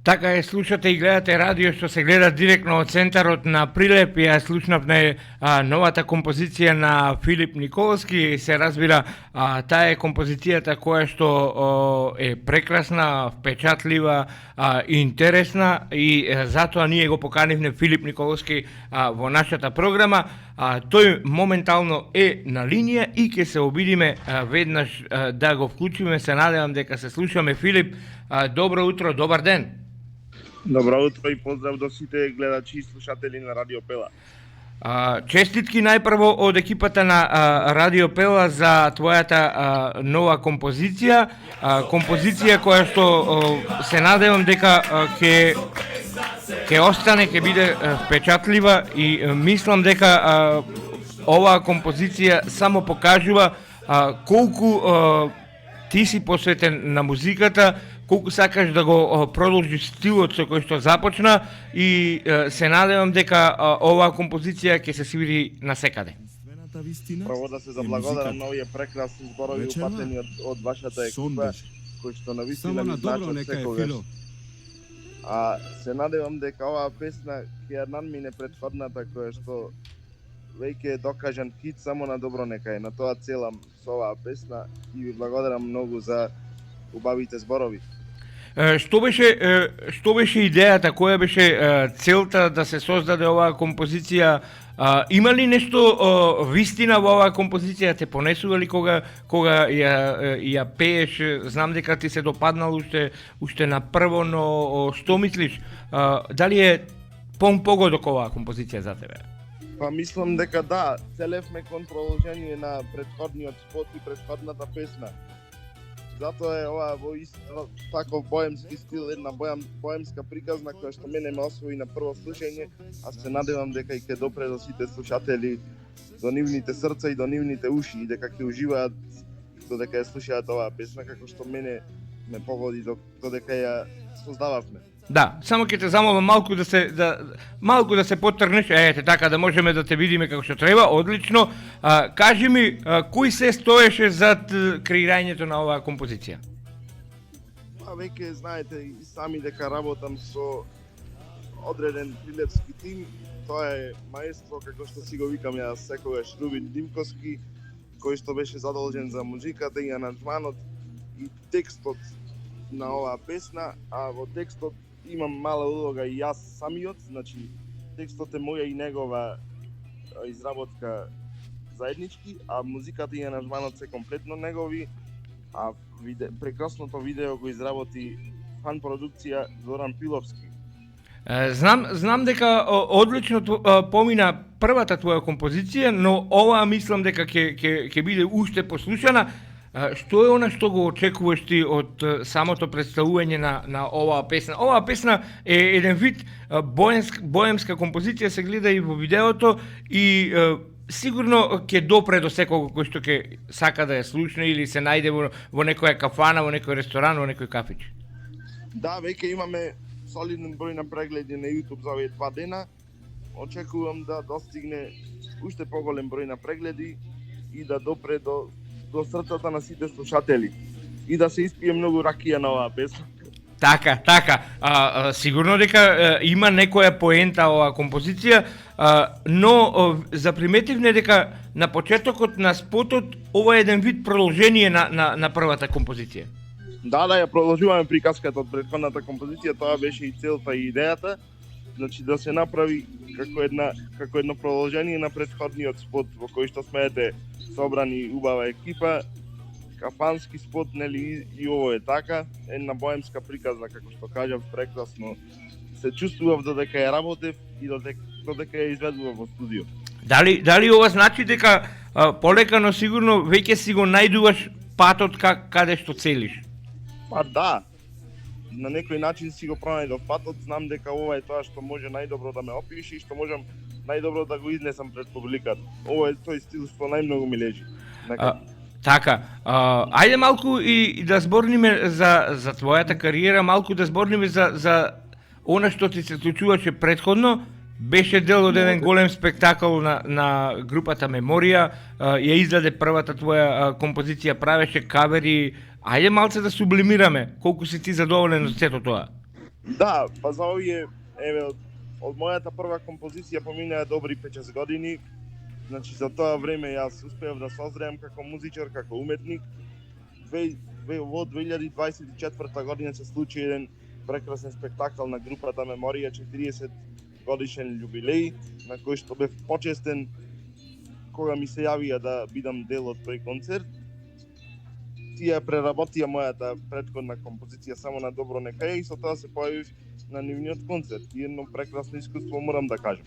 Така е, слушате и гледате радио што се гледа директно од центарот на Прилеп. Ја слушнавме новата композиција на Филип Николски. Се разбира, таа е композицијата која што е прекрасна, впечатлива, интересна и затоа ние го поканивме Филип Николски во нашата програма. Тој моментално е на линија и ќе се обидиме веднаш да го вклучиме. Се надевам дека се слушаме. Филип, добро утро, добар ден. Добро утро и поздрав до сите гледачи и слушатели на Радио Пела. Честитки најпрво од екипата на Радио Пела за твојата нова композиција. Композиција која што се надевам дека ќе остане, ќе биде впечатлива и мислам дека оваа композиција само покажува колку ти си посветен на музиката, колку сакаш да го продолжиш стилот со кој што започна и се надевам дека оваа композиција ќе се свири насекаде. Прво да се заблагодарам на овие прекрасни зборови упатени од вашата екипа, кои што навистина ми значат секогаш. Се надевам дека оваа песна ќе ја надмине претходната која што веќе е докажан хит, само на добро нека е. На тоа целам со оваа песна и ви благодарам многу за убавите зборови. Што беше идејата, која беше целта да се создаде оваа композиција? Има ли нешто вистина во оваа композиција? Те понесува ли кога ја пееш? Знам дека ти се допаднал уште на прво, но што мислиш? Дали е погодок оваа композиција за тебе? Па мислам дека да, целевме кон продолжение на претходниот спот и претходната песна. Затоа е ова во исто таков боемски стил, една боемска приказна која што мене ме освои на прво слушање, а се надевам дека и ќе допре до сите слушатели, до нивните срца и до нивните уши, и дека ќе уживаат додека ја слушаат оваа песна, како што мене ме погоди додека ја создававме. Да, само ќе те замолам малку да се потрнеш, така да можеме да те видиме како што треба. Одлично. Кажи ми, кој се стоеше зад креирањето на оваа композиција? Веќе знаете и сами дека работам со одреден прилепски тим. Тоа е маестро, како што си го викам јас секогаш, Рубин Димковски, кој што беше задолжен за музиката и аранжманот и текстот на оваа песна, а во текстот имам мала улога и јас самиот, значи текстот е моја и негова изработка заеднички, а музиката и аранжманот се комплетно негови, а прекрасното видео го изработи фан продукција Зоран Пиловски. Знам дека одлично помина првата твоја композиција, но оваа мислам дека ќе биде уште послушана. Што е она што го очекуваш ти од самото представување на оваа песна? Оваа песна е еден вид боемска композиција, се гледа и во видеото и сигурно ќе допре до секого кој што ќе сака да ја слушне или се најде во некоја кафана, во некој ресторан, во некој кафич. Да, веќе имаме солиден број на прегледи на YouTube за овие 2 дена. Очекувам да достигне уште поголем број на прегледи и да допре до срцата на сите слушатели и да се испие многу ракија на оваа песна. Така. Сигурно дека има некоја поента оваа композиција, но заприметивме дека на почетокот на спотот ова е еден вид продолжение на првата композиција. Да, ја продолжуваме приказката од претходната композиција, тоа беше и целта и идејата, значи да се направи како едно продолжение на претходниот спот во кој што смеете собрани убава екипа, кафански спот, нели, и ово е така, една боемска приказна, како што кажав, прекрасно се чувствував додека ја работев и додека ја изведував во студио. Дали ова значи дека полека, сигурно веќе си го најдуваш патот каде што целиш? Па да, на некој начин си го пронајдов патот, знам дека ова е тоа што може најдобро да ме опише и што можам најдобро да го изнесам пред публиката. Ова е тој стил што најмногу ми лежи. Така, ајде малку и да зборниме за твојата кариера, малку да зборниме за она што ти се случуваше претходно. Беше дел од еден голем спектакл на групата Меморија, ја издаде првата твоја композиција, правеше кавери. Ајде малце да сублимираме, колку си ти задоволен од сето тоа? Да, па за овие, еве, од мојата прва композиција поминаа добри 5-6 години. Значи, за тоа време јас успеав да созреам како музичар, како уметник. Во 2024 година се случи еден прекрасен спектакл на групата Меморија, 40 годишен јубилеј, на кој што бев почестен кога ми се јавија да бидам дел од тој концерт. Тие преработија мојата претходна композиција само на добро нека е и со тоа се појавив на нивниот концерт. И едно прекрасно искуство морам да кажам.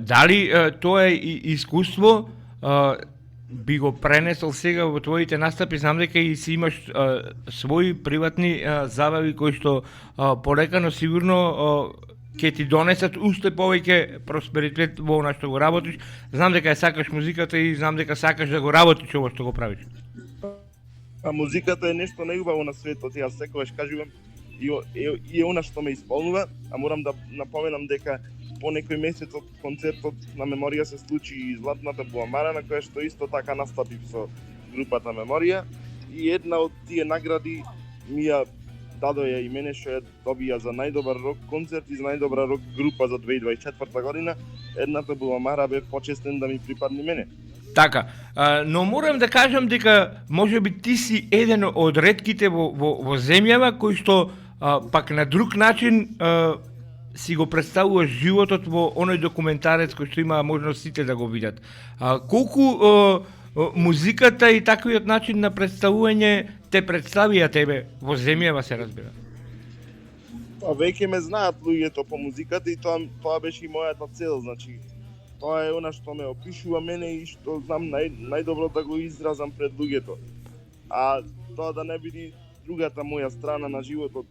Дали тоа искуство би го пренесол сега во твоите настапи? Знам дека и си имаш своји приватни забави кои што полека, сигурно ќе ти донесат уште повеќе просперитет во она што го работиш. Знам дека сакаш музиката и знам дека сакаш да го работиш ово што го правиш. А музиката е нешто најубаво на светот. Јас секогаш кажувам и она што ме исполнува, а морам да напоменам дека по некој месец од концертот на Меморија се случи и Златната буамара, на која што исто така настапив со групата Меморија, и една од тие награди ми ја дадоја и мене, што ја добија за најдобар рок концерт и за најдобра рок група за 2024 година. Едната буамара бев почестен да ми припадне мене. Така, но морам да кажам дека можеби ти си еден од ретките во земјава кој што пак на друг начин си го представуваш животот во оној документарец кој што има можност сите да го видат. Колку музиката и таквиот начин на представување те представија тебе во земјава, се разбира? Па веќе ме знаат луѓето по музиката и тоа беше и мојата цел, значи тоа е она што ме опишува мене и што знам најдобро да го изразам пред луѓето. А тоа да не биде другата моја страна на животот,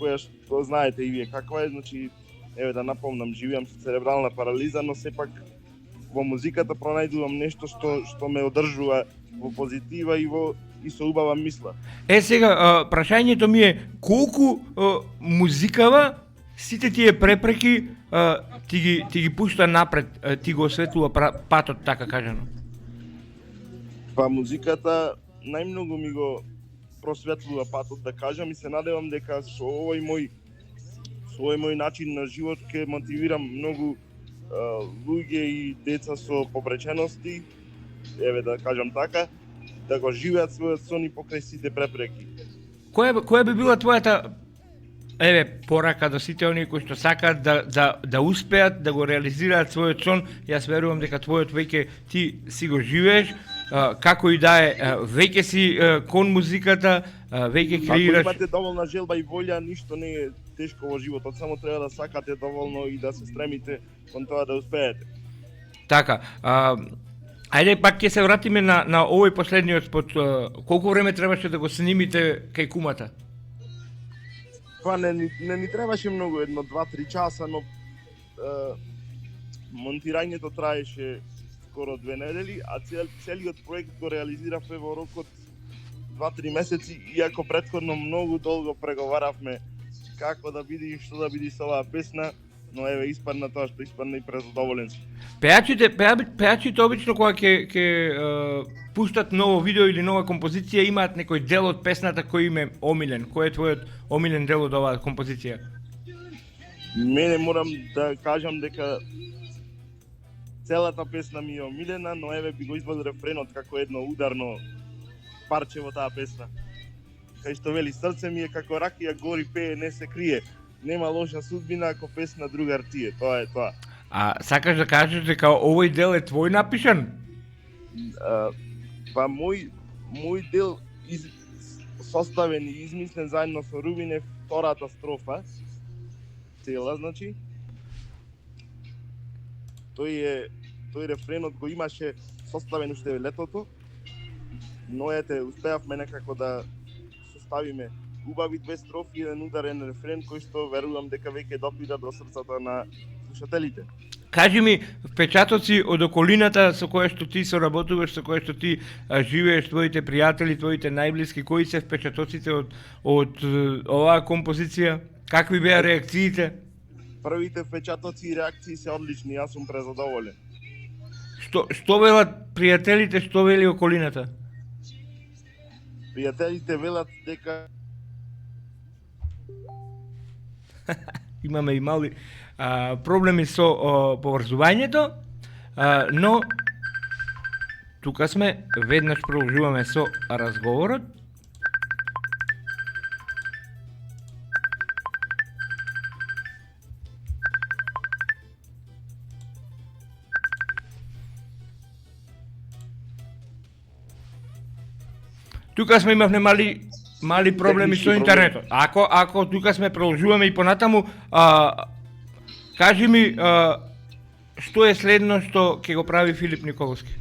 која што знаете и вие каква е, значи, еве да напомнам, живеам со церебрална парализа, но сепак во музиката пронајдувам нешто што ме одржува во позитива и со убава мисла. Сега, прашањето ми е колку музикава сите тие препреки ти ги пушта напред, ти го осветлува патот, така кажано? Па музиката најмногу ми го просветлува патот, да кажам, и се надевам дека со овој мој начин на живот ќе мотивирам многу луѓе и деца со попречености, еве да кажам така, да го живеат својот сон и покрај сите препреки. Која би била твојата порака до сите оние кои што сакаат да успеат да го реализираат својот сон? Јас верувам дека твојот веќе ти си го живееш, како и да е, веќе си кон музиката, веќе креираш. Ако имате доволна желба и волја, ништо не е тешко во животот, само треба да сакате доволно и да се стремите кон тоа да успеете. Така, ајде пак ќе се вратиме на овој последниот спот. Колку време требаше да го снимите кај кумата? Па не ни требаше многу, 1-2-3 часа, но монтирањето траеше скоро 2 недели, а целиот проект го реализиравме во рокот 2-3 месеци, иако претходно многу долго преговаравме како да биде и што да биде со оваа песна, но еве испадна тоа што испадна и презадоволен сум. Пејачите обично кога ќе пуштат ново видео или нова композиција имаат некој дел од песната кој им е омилен. Кој е твојот омилен дел од оваа композиција? Мене морам да кажам дека целата песна ми е омилена, но еве би го извадил рефренот како едно ударно парче во таа песна. Кај што вели: срце ми е како ракија, гори пее, не се крие. Нема лоша судбина ако песна другар ти е. Тоа е тоа. А сакаш да кажеш дека овој дел е твој напишан? Па мој дел составен и измислен заедно со Рубин е втората строфа. Цела, значи. Тој рефренот го имаше составен уште летото, но успеавме некако да составиме убави 2 строфи и еден ударен рефрен кој што верувам дека веќе допира до срцата на слушателите. Кажи ми, впечатоци од околината со која што ти соработуваш, со која што ти живееш, твоите пријатели, твоите најблиски, кои се впечатоците од оваа композиција? Какви беа реакциите? Првите впечатоци и реакции се одлични, јас сум презадоволен. Што велат пријателите, што вели околината? Пријателите велат дека Имаме и мали проблеми со поврзувањето, но тука сме, веднаш продолжуваме со разговорот. Тука сме имавме мали проблеми со интернетот. Ако тука сме продолжуваме и понатаму, кажи ми што е следно што ќе го прави Филип Николовски?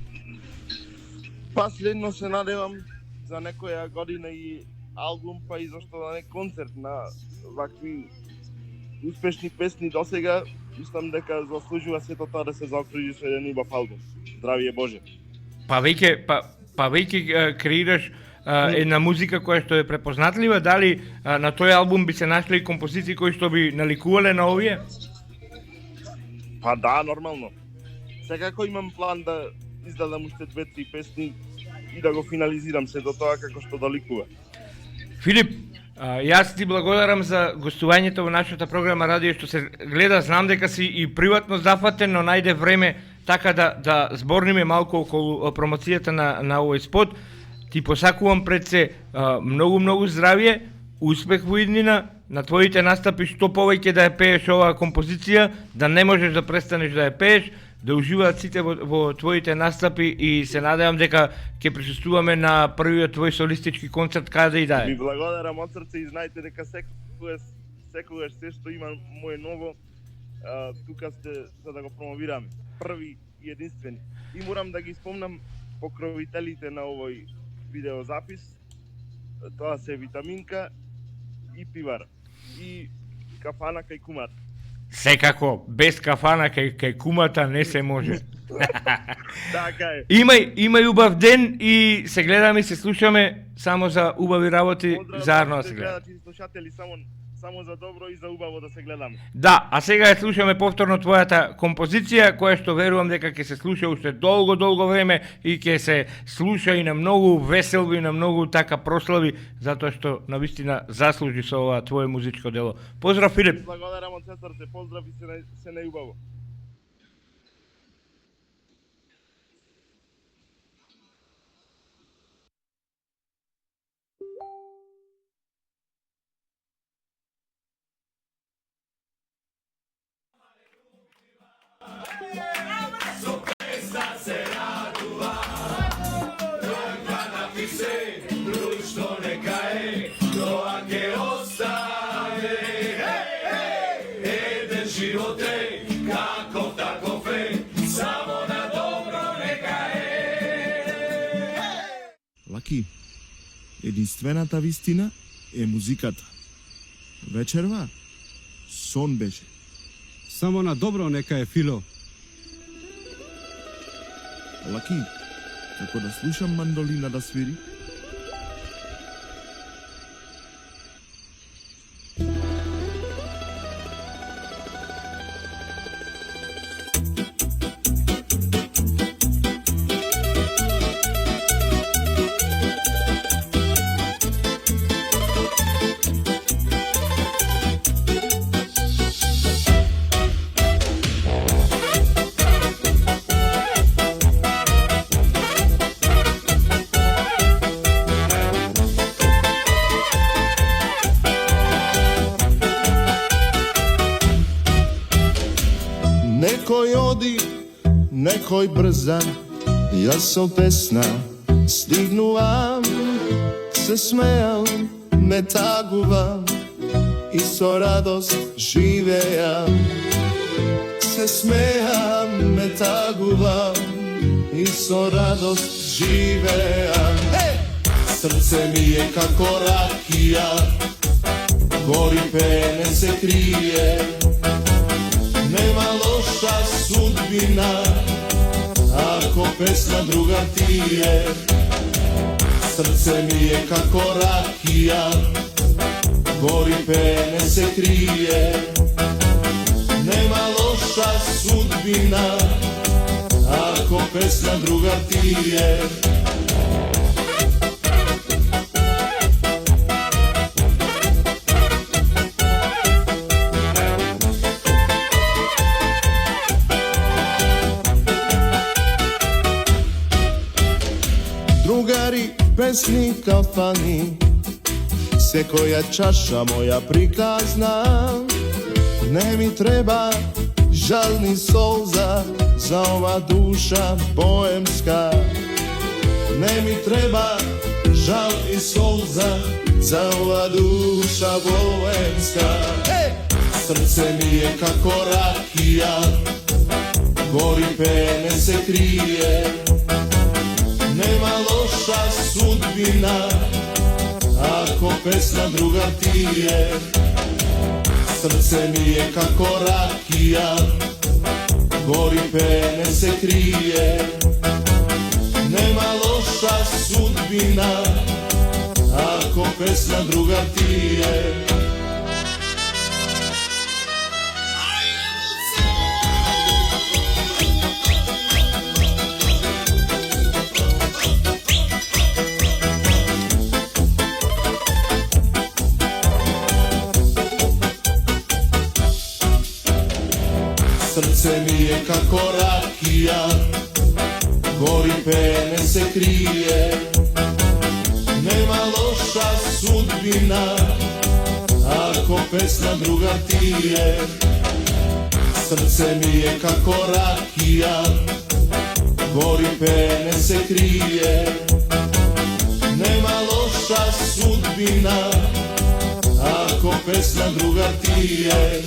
Па следно се надевам за некоја година и албум, па и зашто да не концерт на вакви успешни песни досега. Мислам дека заслужува сето тоа да се заокружи со еден убав албум. Здравие Боже. Па веќе креираш една музика која што е препознатлива, дали на тој албум би се нашли композиции кои што би наликувале на овие? Па да, нормално. Секако имам план да издадам уште 2-3 песни и да го финализирам се до тоа како што доликува. Филип, јас ти благодарам за гостувањето во нашата програма Радио што се гледа. Знам дека си и приватно зафатен, но најде време така да зборниме малку околу промоцијата на овој спот. Ти посакувам пред се многу здравје, успех во иднина, на твоите настапи што повеќе да ја пееш оваа композиција, да не можеш да престанеш да ја пееш, да уживаат сите во твоите настапи и се надевам дека ќе присуствуваме на првиот твој солистички концерт каде и да е. Ви благодарам од срце и знаете дека секогаш се што има мое ново, тука сте за да го промовираме. Први и единствени. И морам да ги спомнам покровителите на овој видеозапис. Тоа се Витаминка и Пивара. И кафана кај кумата. Секако, без кафана кај кумата не се може. Така е. Имај убав ден и се гледаме и се слушаме само за убави работи, заедно да се гледаме. Поздрав слушатели, само за добро и за убаво да се гледаме. Да, а сега ја слушаме повторно твојата композиција, која што верувам дека ќе се слуша уште долго време и ќе се слуша и на многу веселби, на многу така прослави, затоа што навистина заслужи со ова твое музичко дело. Поздрав, Филип. Благодарам од се срце, поздрав и се најубаво. Лаки, единствената вистина е музиката. Вечерва, сон беше. Само на добро нека е, Фило. Лаки, како да слушам мандолина да свири? Некој оди, некој брза, јас со песна стигнувам, се смејам, ме тагувам и со радост живеам. Се смејам, ме тагувам и со радост живеам. Срце ми е како ракија, гори пене се крие. Нема лоша судбина, ако песна друга ти е. Срце ми е како ракија, гори пене се крие. Нема лоша судбина, ако песна друга ти е. pesni kafani, se koja čaša moja prikazna. Ne mi treba žal ni solza za ova duša boemska. Ne mi treba žal i solza za ova duša boemska. Srce mi je kako rakija, gori pene se krije. Nema loša sudbina ako pesma druga ti je. Srce mi je kako rakija, gori pene se krije. Nema loša sudbina ako pesma druga ti je. Srce mi je kako rakija, gori pene se krije. Nema loša sudbina ako pesma druga ti je. Srce mi je kako rakija, gori pene se krije. Nema loša sudbina ako pesma druga ti je.